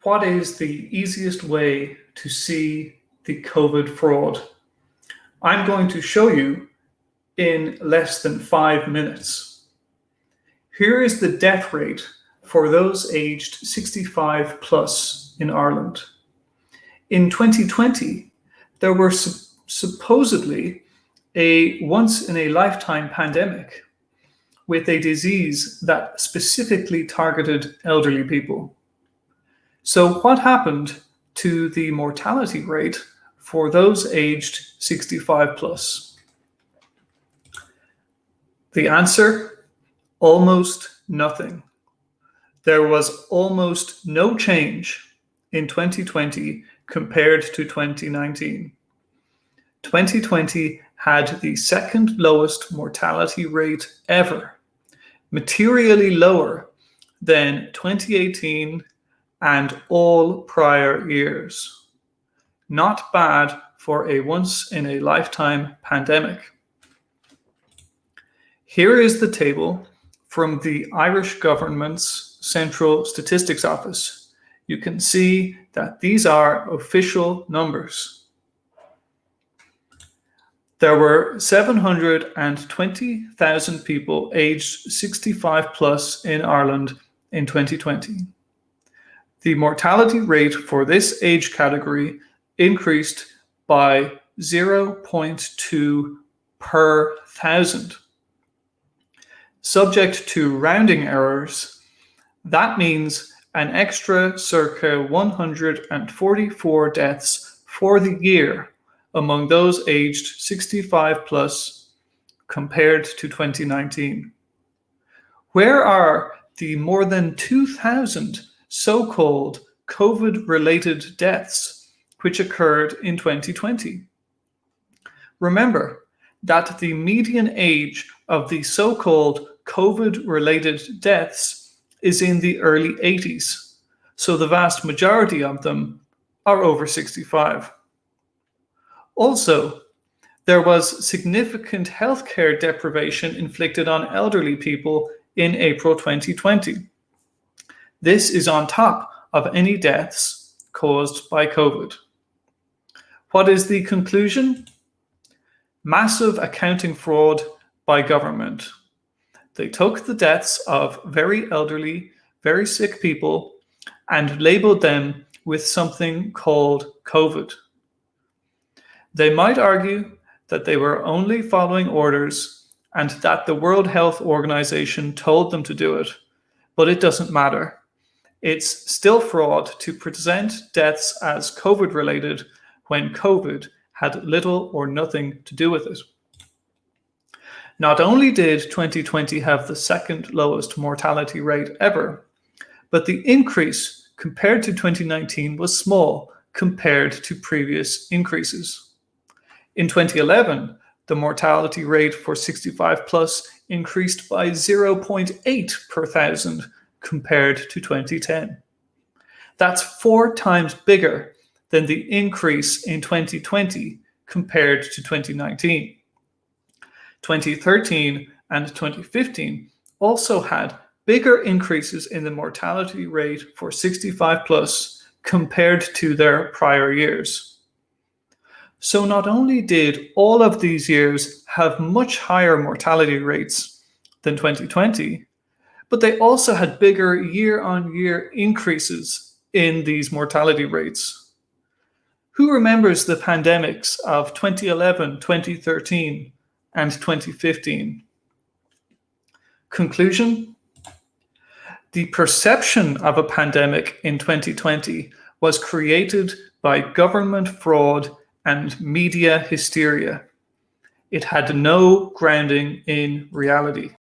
What is the easiest way to see the COVID fraud? I'm going to show you in less than 5 minutes. Here is the death rate for those aged 65 plus in Ireland. In 2020, there were supposedly a once-in-a-lifetime pandemic with a disease that specifically targeted elderly people. So what happened to the mortality rate for those aged 65 plus? The answer, almost nothing. There was almost no change in 2020 compared to 2019. 2020 had the second lowest mortality rate ever, materially lower than 2018 and all prior years. Not bad for a once-in-a-lifetime pandemic. Here is the table from the Irish government's Central Statistics Office. You can see that these are official numbers. There were 720,000 people aged 65 plus in Ireland in 2020. The mortality rate for this age category increased by 0.2 per thousand. Subject to rounding errors, that means an extra circa 144 deaths for the year among those aged 65 plus compared to 2019. Where are the more than 2,000 so-called COVID-related deaths which occurred in 2020? Remember that the median age of the so-called COVID-related deaths is in the early 80s, so the vast majority of them are over 65. Also, there was significant healthcare deprivation inflicted on elderly people in April 2020. This is on top of any deaths caused by COVID. What is the conclusion? Massive accounting fraud by government. They took the deaths of very elderly, very sick people and labeled them with something called COVID. They might argue that they were only following orders and that the World Health Organization told them to do it, but it doesn't matter. It's still fraud to present deaths as COVID-related when COVID had little or nothing to do with it. Not only did 2020 have the second lowest mortality rate ever, but the increase compared to 2019 was small compared to previous increases. In 2011, the mortality rate for 65 plus increased by 0.8 per thousand compared to 2010. That's 4 times bigger than the increase in 2020 compared to 2019. 2013 and 2015 also had bigger increases in the mortality rate for 65 plus compared to their prior years. So not only did all of these years have much higher mortality rates than 2020, but they also had bigger year-on-year increases in these mortality rates. Who remembers the pandemics of 2011, 2013, and 2015? Conclusion? The perception of a pandemic in 2020 was created by government fraud and media hysteria. It had no grounding in reality.